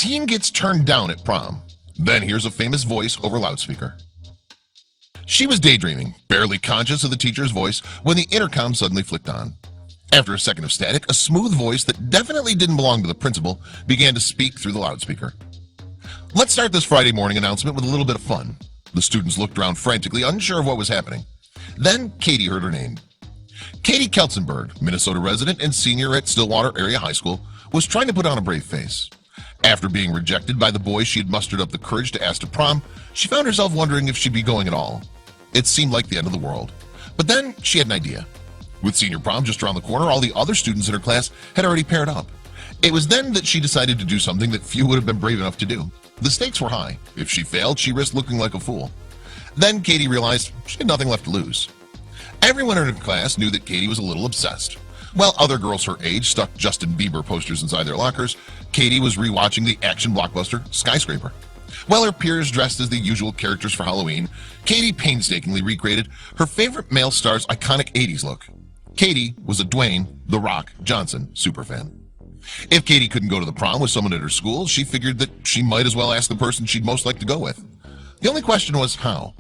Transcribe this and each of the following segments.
Teen gets turned down at prom. Then hears a famous voice over loudspeaker. She was daydreaming, barely conscious of the teacher's voice, when the intercom suddenly flicked on. After a second of static, a smooth voice that definitely didn't belong to the principal began to speak through the loudspeaker. Let's start this Friday morning announcement with a little bit of fun. The students looked around frantically, unsure of what was happening. Then Katie heard her name. Katie Keltzenberg, Minnesota resident and senior at Stillwater Area High School, was trying to put on a brave face. After being rejected by the boys she had mustered up the courage to ask to prom, she found herself wondering if she'd be going at all. It seemed like the end of the world. But then she had an idea. With senior prom just around the corner, all the other students in her class had already paired up. It was then that she decided to do something that few would have been brave enough to do. The stakes were high. If she failed, she risked looking like a fool. Then Katie realized she had nothing left to lose. Everyone in her class knew that Katie was a little obsessed. While other girls her age stuck Justin Bieber posters inside their lockers, Katie was rewatching the action blockbuster Skyscraper. While her peers dressed as the usual characters for Halloween, Katie painstakingly recreated her favorite male star's iconic 80s look. Katie was a Dwayne "The Rock" Johnson superfan. If Katie couldn't go to the prom with someone at her school, she figured that she might as well ask the person she'd most like to go with. The only question was how.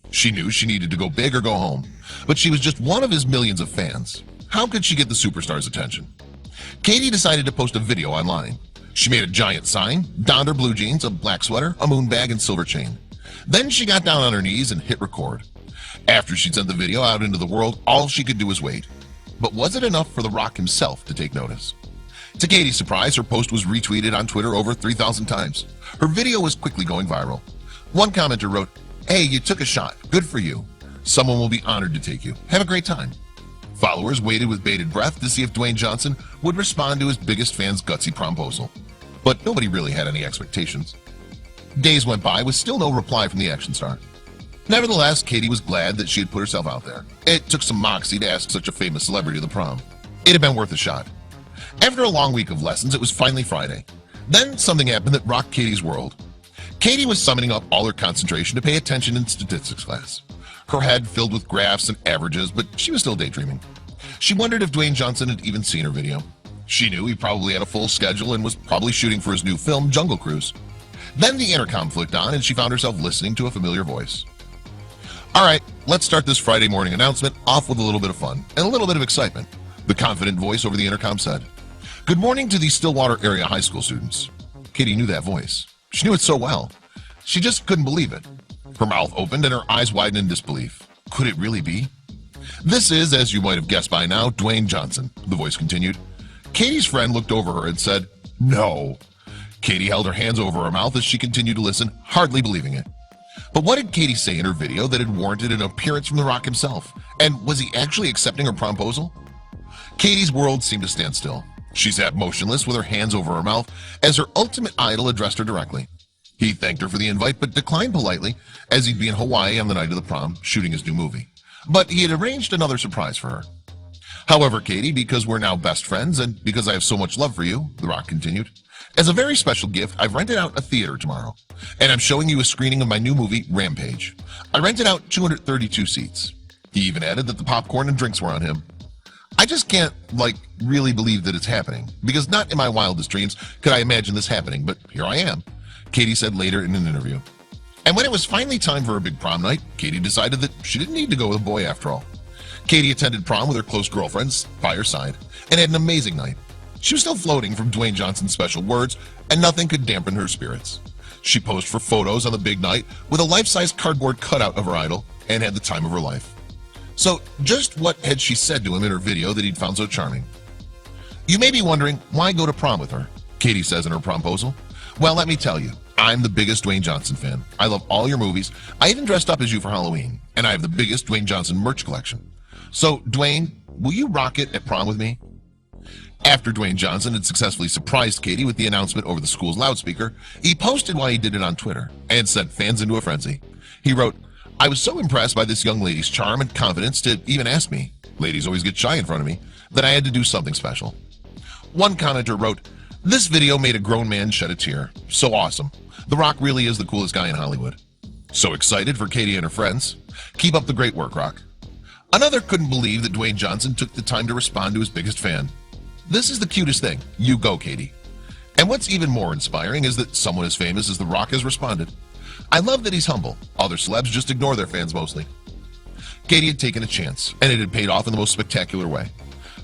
She knew she needed to go big or go home, but she was just one of his millions of fans. How could she get the superstar's attention? Katie decided to post a video online. She made a giant sign, donned her blue jeans, a black sweater, a moon bag, and silver chain. Then she got down on her knees and hit record. After she'd sent the video out into the world, all she could do was wait. But was it enough for The Rock himself to take notice? To Katie's surprise, her post was retweeted on Twitter over 3,000 times. Her video was quickly going viral. One commenter wrote, "Hey, you took a shot. Good for you. Someone will be honored to take you. Have a great time." Followers waited with bated breath to see if Dwayne Johnson would respond to his biggest fan's gutsy promposal. But nobody really had any expectations. Days went by with still no reply from the action star. Nevertheless, Katie was glad that she had put herself out there. It took some moxie to ask such a famous celebrity to the prom. It had been worth a shot. After a long week of lessons, it was finally Friday. Then something happened that rocked Katie's world. Katie was summoning up all her concentration to pay attention in statistics class. Her head filled with graphs and averages, but she was still daydreaming. She wondered if Dwayne Johnson had even seen her video. She knew he probably had a full schedule and was probably shooting for his new film, Jungle Cruise. Then the intercom flicked on and she found herself listening to a familiar voice. All right, let's start this Friday morning announcement off with a little bit of fun and a little bit of excitement. The confident voice over the intercom said, "Good morning to the Stillwater Area High School students." Katie knew that voice. She knew it so well. She just couldn't believe it. Her mouth opened and her eyes widened in disbelief. Could it really be? "This is, as you might have guessed by now, Dwayne Johnson," the voice continued. Katie's friend looked over her and said, "No." Katie held her hands over her mouth as she continued to listen, hardly believing it. But what did Katie say in her video that had warranted an appearance from The Rock himself? And was he actually accepting her promposal? Katie's world seemed to stand still. She sat motionless with her hands over her mouth as her ultimate idol addressed her directly. He thanked her for the invite but declined politely, as he'd be in Hawaii on the night of the prom shooting his new movie. But he had arranged another surprise for her. "However, Katie, because we're now best friends and because I have so much love for you," The Rock continued, "as a very special gift, I've rented out a theater tomorrow, and I'm showing you a screening of my new movie, Rampage. I rented out 232 seats. He even added that the popcorn and drinks were on him. I just can't, really believe that it's happening, because not in my wildest dreams could I imagine this happening, but here I am," Katie said later in an interview. And when it was finally time for a big prom night, Katie decided that she didn't need to go with a boy after all. Katie attended prom with her close girlfriends by her side and had an amazing night. She was still floating from Dwayne Johnson's special words, and nothing could dampen her spirits. She posed for photos on the big night with a life-size cardboard cutout of her idol and had the time of her life. So just what had she said to him in her video that he'd found so charming? You may be wondering, why go to prom with her? Katie says in her promposal. Well, let me tell you, I'm the biggest Dwayne Johnson fan. I love all your movies. I even dressed up as you for Halloween, and I have the biggest Dwayne Johnson merch collection. So, Dwayne, will you rock it at prom with me? After Dwayne Johnson had successfully surprised Katie with the announcement over the school's loudspeaker, he posted why he did it on Twitter and sent fans into a frenzy. He wrote, "I was so impressed by this young lady's charm and confidence to even ask me, ladies always get shy in front of me, that I had to do something special." One commenter wrote, "This video made a grown man shed a tear. So awesome. The Rock really is the coolest guy in Hollywood." So excited for Katie and her friends. Keep up the great work, Rock. Another couldn't believe that Dwayne Johnson took the time to respond to his biggest fan. "This is the cutest thing. You go, Katie." And what's even more inspiring is that someone as famous as The Rock has responded. I love that he's humble. Other celebs just ignore their fans mostly. Katie had taken a chance, and it had paid off in the most spectacular way.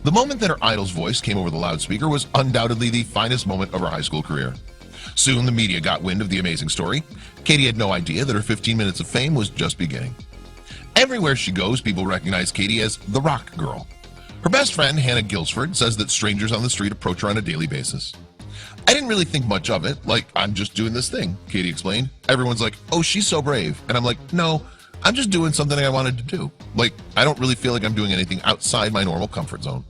The moment that her idol's voice came over the loudspeaker was undoubtedly the finest moment of her high school career. Soon the media got wind of the amazing story. Katie had no idea that her 15 minutes of fame was just beginning. Everywhere she goes, people recognize Katie as the Rock Girl. Her best friend, Hannah Gilsford, says that strangers on the street approach her on a daily basis. I didn't really think much of it, like, I'm just doing this thing, Katie explained. Everyone's like, oh, she's so brave. And I'm like, no, I'm just doing something I wanted to do. Like, I don't really feel like I'm doing anything outside my normal comfort zone.